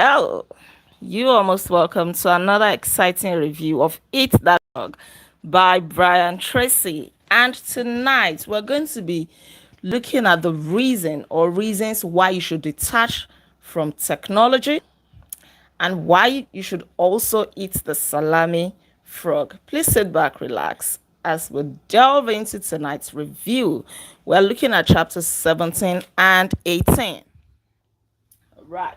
Oh, you are most welcome to another exciting review of Eat That Dog by Brian Tracy. And tonight we're going to be looking at the reason or reasons why you should detach from technology and why you should also eat the salami frog. Please sit back, relax as we delve into tonight's review. We're looking at chapters 17 and 18. Right.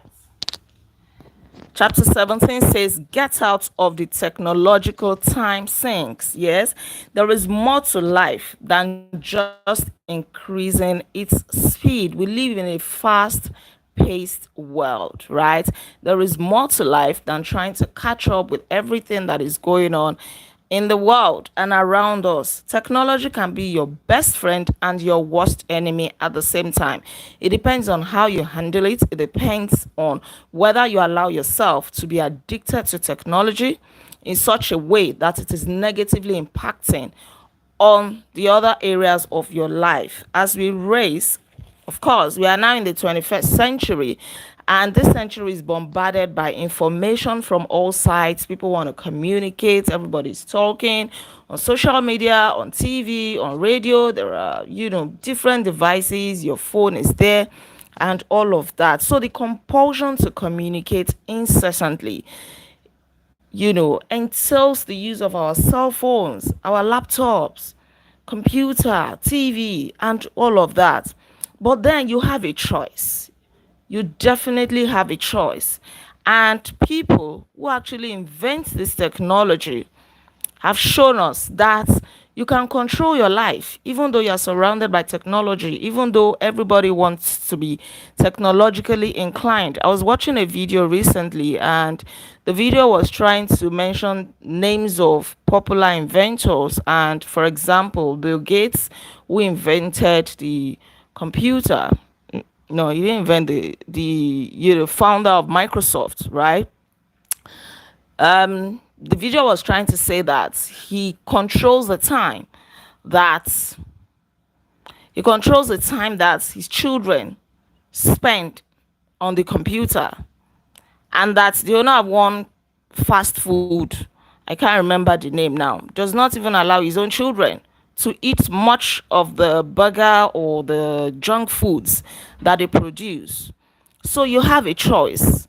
Chapter 17 says, get out of the technological time sinks. Yes, there is more to life than just increasing its speed. We live in a fast paced world, right? There is more to life than trying to catch up with everything that is going on in the world and around us. Technology can be your best friend and your worst enemy at the same time. It depends on how you handle it. It depends on whether you allow yourself to be addicted to technology in such a way that it is negatively impacting on the other areas of your life. As we race, of course, we are now in the 21st century, and this century is bombarded by information from all sides. People want to communicate, everybody's talking on social media, on TV, on radio. There are, different devices, your phone is there, and all of that. So the compulsion to communicate incessantly entails the use of our cell phones, our laptops, computer, TV, and all of that. But then you have a choice. You definitely have a choice. And people who actually invent this technology have shown us that you can control your life even though you're surrounded by technology, even though everybody wants to be technologically inclined. I was watching a video recently, and the video was trying to mention names of popular inventors. And for example, Bill Gates, who invented the computer. No, he didn't invent the founder of Microsoft, right? The video was trying to say that that he controls the time that his children spend on the computer, and that the owner of one fast food, I can't remember the name now, does not even allow his own children to eat much of the burger or the junk foods that they produce. So you have a choice.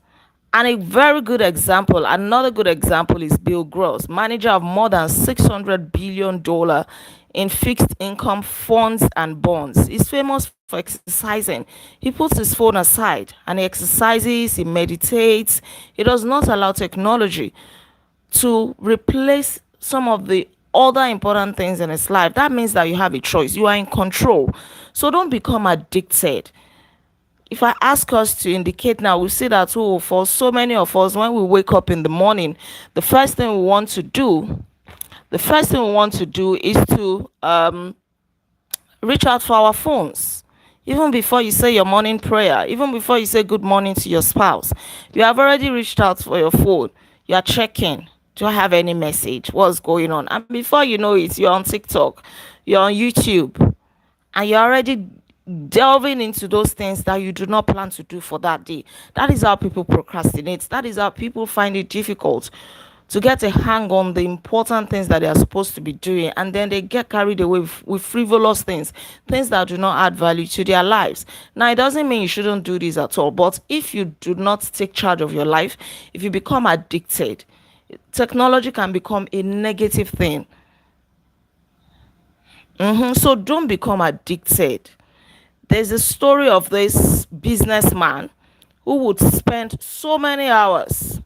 And a very good example, another good example is Bill Gross, manager of more than $600 billion in fixed income funds and bonds. He's famous for exercising. He puts his phone aside and he exercises, he meditates. He does not allow technology to replace some of the other important things in his life. That means that you have a choice. You are in control. So don't become addicted. If I ask us to indicate now, we see that, for so many of us, when we wake up in the morning, the first thing we want to do, is to reach out for our phones. Even before you say your morning prayer, even before you say good morning to your spouse, you have already reached out for your phone. You are checking. Do I have any message? What's going on? And before you know it, you're on TikTok, you're on YouTube, and you're already delving into those things that you do not plan to do for that day. That is how people procrastinate. That is how people find it difficult to get a hang on the important things that they are supposed to be doing, and then they get carried away with frivolous things that do not add value to their lives. Now, it doesn't mean you shouldn't do this at all, but if you do not take charge of your life, if you become addicted, technology can become a negative thing. So don't become addicted. There's a story of this businessman who would spend so many hours.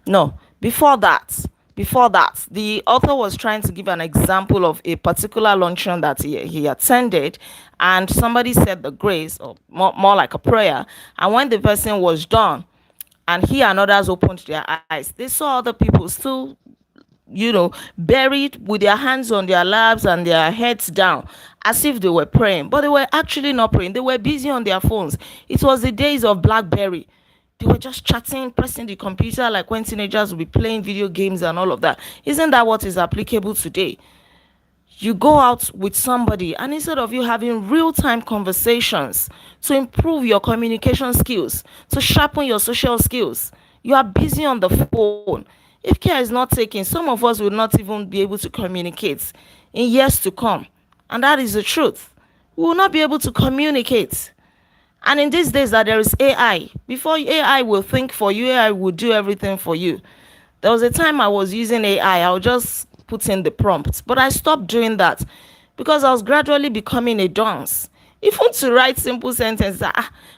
No, before that, the author was trying to give an example of a particular luncheon that he attended, and somebody said the grace, or more like a prayer. And when the person was done, and he and others opened their eyes, they saw other people still buried with their hands on their laps and their heads down, as if they were praying, but they were actually not praying. They were busy on their phones. It was the days of BlackBerry. They were just chatting, pressing the computer, like when teenagers will be playing video games and all of that. Isn't that what is applicable today? You go out with somebody, and instead of you having real-time conversations to improve your communication skills, to sharpen your social skills, you are busy on the phone. If care is not taken, some of us will not even be able to communicate in years to come. And that is the truth. We will not be able to communicate. And in these days that there is AI, before AI will think for you, AI will do everything for you. There was a time I was using AI, I would just put in the prompts, but I stopped doing that because I was gradually becoming a dunce. Even to write simple sentences,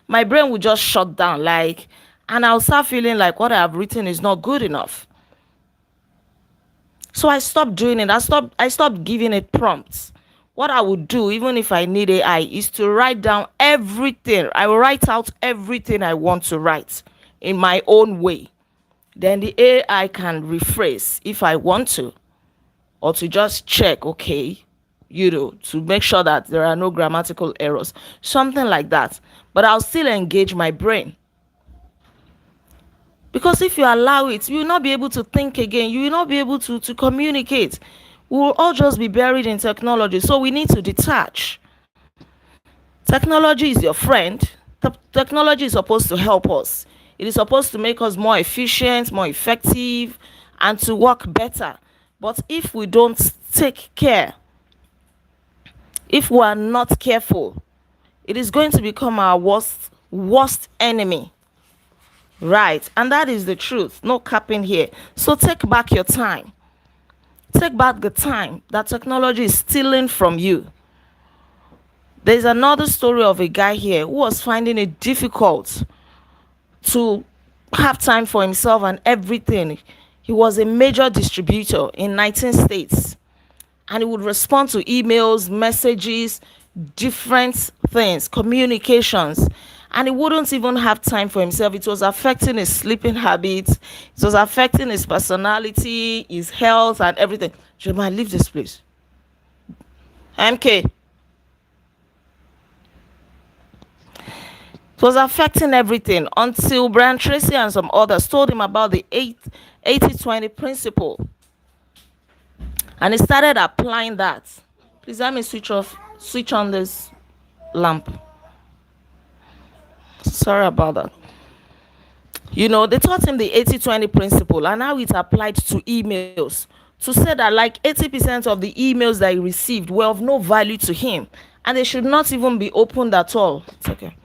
my brain would just shut down, like, and I'll start feeling like what I have written is not good enough. So I stopped doing it. I stopped giving it prompts. What I would do, even if I need AI, is to write down everything. I will write out everything I want to write in my own way. Then the AI can rephrase if I want to, or to just check, okay, to make sure that there are no grammatical errors, something like that. But I'll still engage my brain. Because if you allow it, you will not be able to think again. You will not be able to communicate. We will all just be buried in technology. So we need to detach. Technology is your friend. Technology is supposed to help us. It is supposed to make us more efficient, more effective, and to work better. But if we don't take care, if we are not careful, it is going to become our worst enemy. Right, and that is the truth. No capping here. So take back your time. Take back the time that technology is stealing from you. There's another story of a guy here who was finding it difficult to have time for himself and everything. He was a major distributor in 19 states, and he would respond to emails, messages, different things, communications, and he wouldn't even have time for himself. It was affecting his sleeping habits, it was affecting his personality, his health, and everything. Jeremiah, leave this place. MK. It was affecting everything until Brian Tracy and some others told him about the 80-20 principle. And he started applying that. Please let me switch on this lamp. Sorry about that. They taught him the 80-20 principle and how it applied to emails. To say that like 80% of the emails that he received were of no value to him, and they should not even be opened at all. It's okay.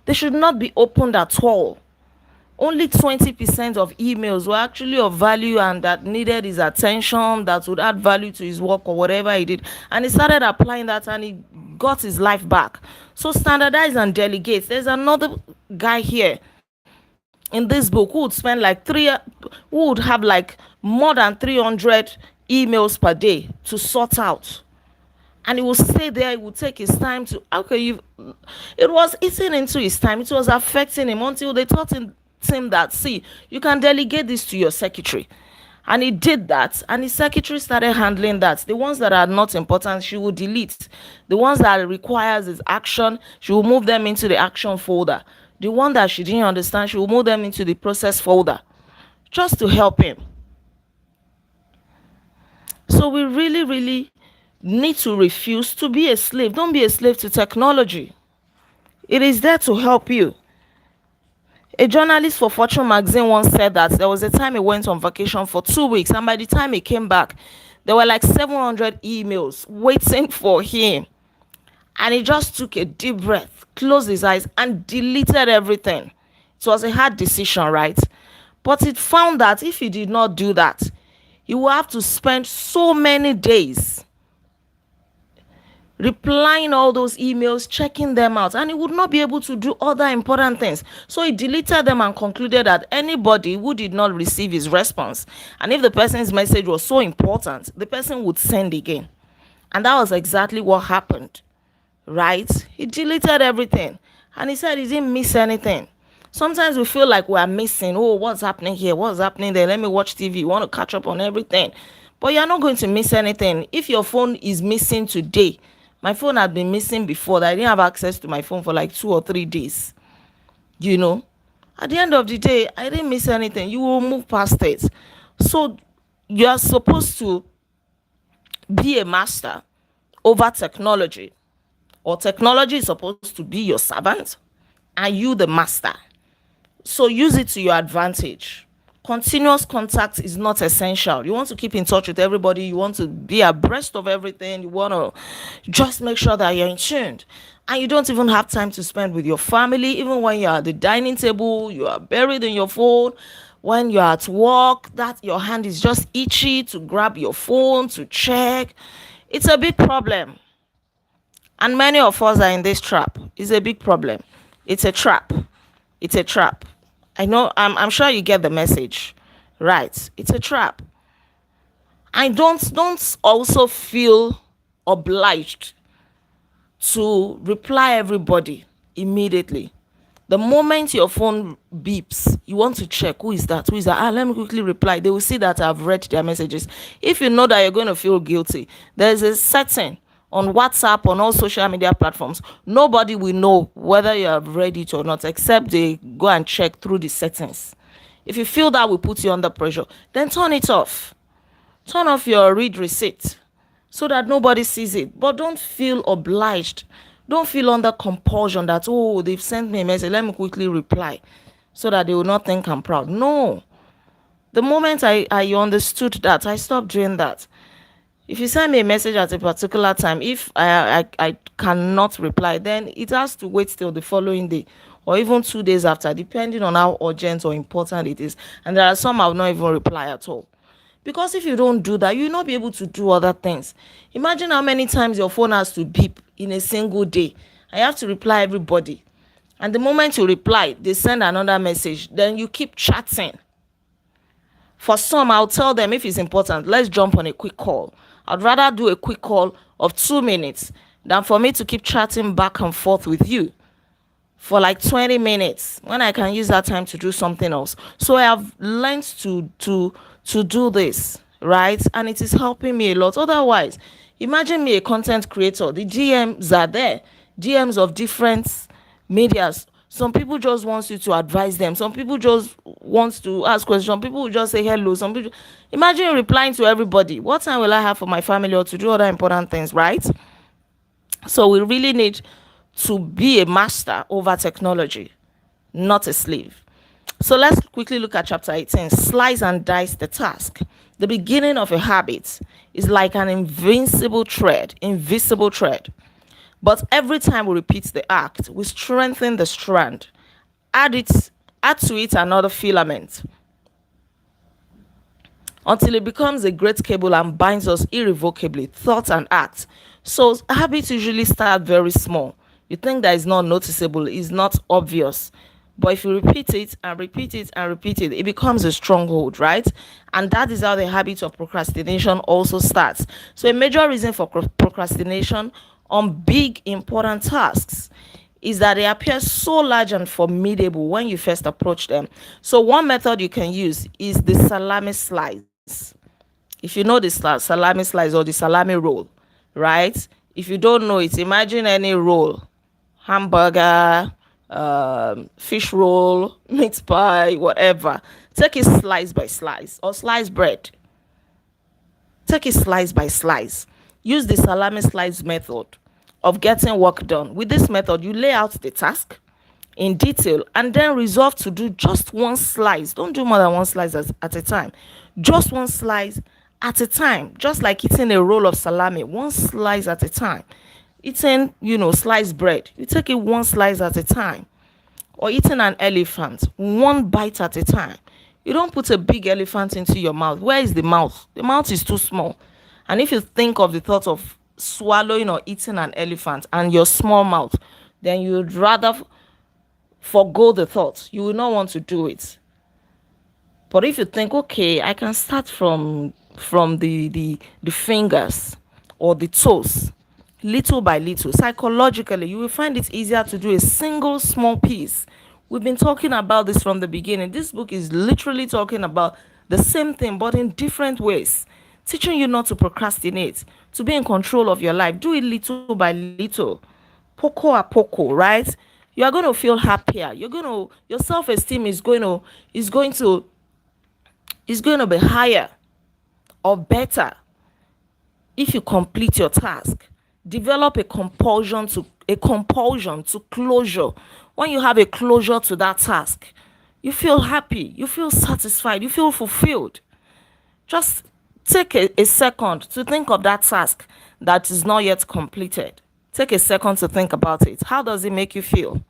They should not be opened at all. Only 20% of emails were actually of value and that needed his attention, that would add value to his work or whatever he did. And he started applying that and he got his life back. So standardize and delegate. There's another guy here in this book who would have like more than 300 emails per day to sort out. And he will stay there. He will take his time to, it was eating into his time. It was affecting him until they taught him that, see, you can delegate this to your secretary. And he did that, and his secretary started handling that. The ones that are not important, she will delete. The ones that requires his action, she will move them into the action folder. The one that she didn't understand, she will move them into the process folder, just to help him. So we really, really need to refuse to be a slave. Don't be a slave to technology. It is there to help you. A journalist for Fortune magazine once said that there was a time he went on vacation for 2 weeks, and by the time he came back, there were like 700 emails waiting for him. And he just took a deep breath, closed his eyes, and deleted everything. It was a hard decision, right? But it found that if he did not do that, he would have to spend so many days replying all those emails, checking them out, and he would not be able to do other important things. So he deleted them and concluded that anybody who did not receive his response, and if the person's message was so important, the person would send again. And that was exactly what happened, right? He deleted everything, and he said he didn't miss anything. Sometimes we feel like we are missing, what's happening here, what's happening there, let me watch TV, you want to catch up on everything. But you're not going to miss anything. If your phone is missing today, my phone had been missing before that. I didn't have access to my phone for like 2 or 3 days. At the end of the day, I didn't miss anything. You will move past it. So you are supposed to be a master over technology, or technology is supposed to be your servant and you the master. So use it to your advantage. Continuous contact is not essential. You want to keep in touch with everybody, you want to be abreast of everything, you want to just make sure that you're in tune. And you don't even have time to spend with your family, even when you're at the dining table, you are buried in your phone. When you're at work, that your hand is just itchy to grab your phone to check. It's a big problem. And many of us are in this trap. It's a big problem. It's a trap. It's a trap. I know, I'm sure you get the message. Right. It's a trap. And don't also feel obliged to reply everybody immediately. The moment your phone beeps, you want to check who is that? Who is that? Let me quickly reply. They will see that I've read their messages. If you know that you're going to feel guilty, there's a setting on WhatsApp, on all social media platforms. Nobody will know whether you have read it or not, except they go and check through the settings. If you feel that will put you under pressure, then turn it off. Turn off your read receipt so that nobody sees it. But don't feel obliged. Don't feel under compulsion that, oh, they've sent me a message, let me quickly reply so that they will not think I'm proud. No. The moment I understood that, I stopped doing that. If you send me a message at a particular time, if I cannot reply, then it has to wait till the following day or even 2 days after, depending on how urgent or important it is. And there are some I will not even reply at all. Because if you don't do that, you will not be able to do other things. Imagine how many times your phone has to beep in a single day. I have to reply everybody. And the moment you reply, they send another message. Then you keep chatting. For some, I'll tell them if it's important, let's jump on a quick call. I'd rather do a quick call of 2 minutes than for me to keep chatting back and forth with you for like 20 minutes when I can use that time to do something else. So I have learned to do this, right? And it is helping me a lot. Otherwise, imagine me a content creator. The DMs are there, DMs of different medias. Some people just want you to advise them. Some people just want to ask questions. Some people will just say hello. Some people, imagine replying to everybody. What time will I have for my family or to do other important things, right? So we really need to be a master over technology, not a slave. So let's quickly look at chapter 18. Slice and dice the task. The beginning of a habit is like an invisible thread. But every time we repeat the act, we strengthen the strand. Add to it another filament until it becomes a great cable and binds us irrevocably, thought and act. So habits usually start very small. You think that is not noticeable, is not obvious. But if you repeat it and repeat it and repeat it, it becomes a stronghold, right? And that is how the habit of procrastination also starts. So a major reason for procrastination on big, important tasks is that they appear so large and formidable when you first approach them. So one method you can use is the salami slice. If you know the salami slice or the salami roll, right? If you don't know it, imagine any roll, hamburger, fish roll, meat pie, whatever. Take it slice by slice, or slice bread. Take it slice by slice. Use the salami slice method of getting work done. With this method, you lay out the task in detail and then resolve to do just one slice. Don't do more than one slice at a time. Just one slice at a time. Just like eating a roll of salami, one slice at a time. Eating, sliced bread, you take it one slice at a time. Or eating an elephant, one bite at a time. You don't put a big elephant into your mouth. Where is the mouth? The mouth is too small. And if you think of the thought of swallowing or eating an elephant and your small mouth, then you would rather forgo the thought. You will not want to do it. But if you think, okay, I can start from the fingers or the toes, little by little, psychologically, you will find it easier to do a single small piece. We've been talking about this from the beginning. This book is literally talking about the same thing, but in different ways, teaching you not to procrastinate, to be in control of your life. Do it little by little, poco a poco, right? You are going to feel happier. Your self-esteem is going to be higher or better if you complete your task. Develop a compulsion to closure. When you have a closure to that task, you feel happy, you feel satisfied, you feel fulfilled. Just take a second to think of that task that is not yet completed. Take a second to think about it. How does it make you feel?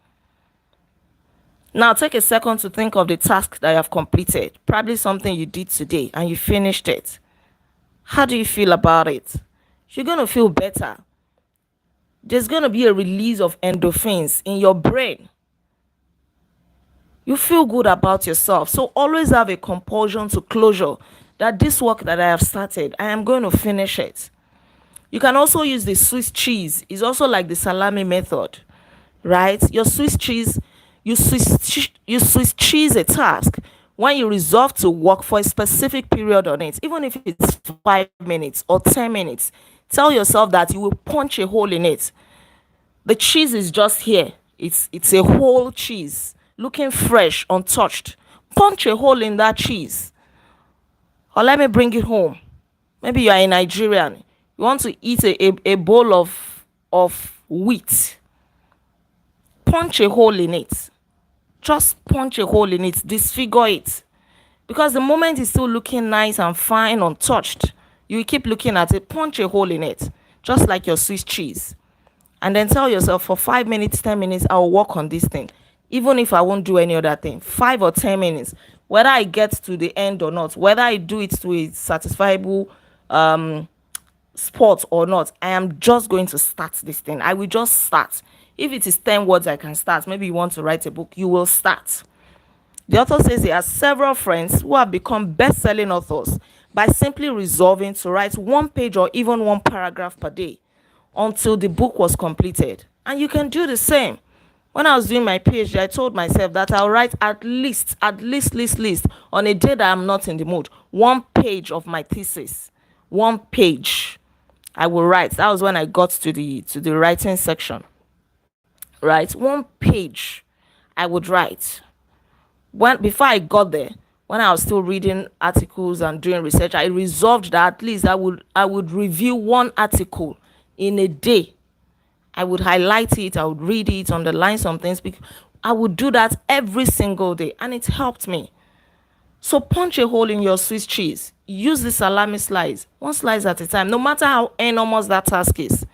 Now take a second to think of the task that you have completed, probably something you did today and you finished it. How do you feel about it? You're going to feel better. There's going to be a release of endorphins in your brain. You feel good about yourself. So always have a compulsion to closure, that this work that I have started, I am going to finish it. You can also use the Swiss cheese. It's also like the salami method, right? Your Swiss cheese, you Swiss cheese a task when you resolve to work for a specific period on it, even if it's 5 minutes or 10 minutes. Tell yourself that you will punch a hole in it. The cheese is just here. It's a whole cheese, looking fresh, untouched. Punch a hole in that cheese. Or let me bring it home. Maybe you are a Nigerian. You want to eat a bowl of wheat. Punch a hole in it. Just punch a hole in it. Disfigure it. Because the moment it's still looking nice and fine, untouched, you will keep looking at it. Punch a hole in it. Just like your Swiss cheese. And then tell yourself, for 5 minutes, 10 minutes, I will work on this thing. Even if I won't do any other thing. 5 or 10 minutes. Whether I get to the end or not. Whether I do it to a satisfiable sport or not. I am just going to start this thing. I will just start. If it is 10 words I can start. Maybe you want to write a book. You will start. The author says he has several friends who have become best-selling authors by simply resolving to write 1 page or even 1 paragraph per day until the book was completed. And you can do the same. When I was doing my PhD, I told myself that I'll write at least, on a day that I'm not in the mood, 1 page of my thesis. 1 page I will write. That was when I got to the writing section. Right? 1 page I would write. Before I got there, when I was still reading articles and doing research, I resolved that at least I would review 1 article in a day. I would highlight it, I would read it, underline some things. I would do that every single day, and it helped me. So punch a hole in your Swiss cheese. Use the salami slice, 1 slice at a time, no matter how enormous that task is.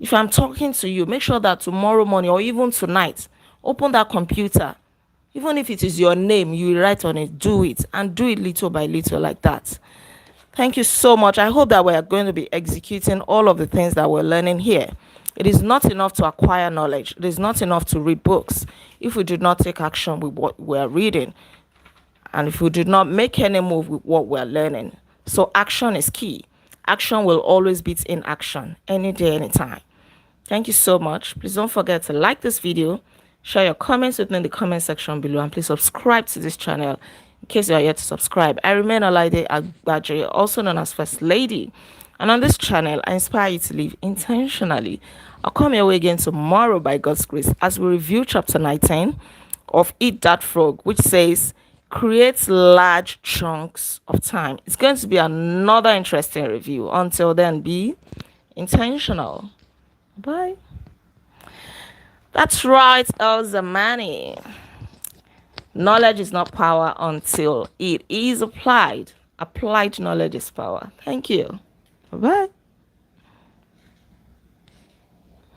If I'm talking to you, make sure that tomorrow morning or even tonight, open that computer. Even if it is your name, you write on it, do it, and do it little by little like that. Thank you so much. I hope that we are going to be executing all of the things that we're learning here. It is not enough to acquire knowledge. It is not enough to read books if we do not take action with what we are reading, and if we do not make any move with what we are learning. So action is key. Action will always beat inaction, any day, anytime. Thank you so much. Please don't forget to like this video, share your comments within the comment section below, and please subscribe to this channel in case you are yet to subscribe. I remain Olaide Agbaje, also known as First Lady, and on this channel I inspire you to live intentionally. I'll come your way again tomorrow by God's grace as we review chapter 19 of Eat That Frog, which says create large chunks of time. It's going to be another interesting review. Until then, be intentional. Bye. That's right, El Zamani. Knowledge is not power until it is applied. Applied knowledge is power. Thank you. Bye-bye.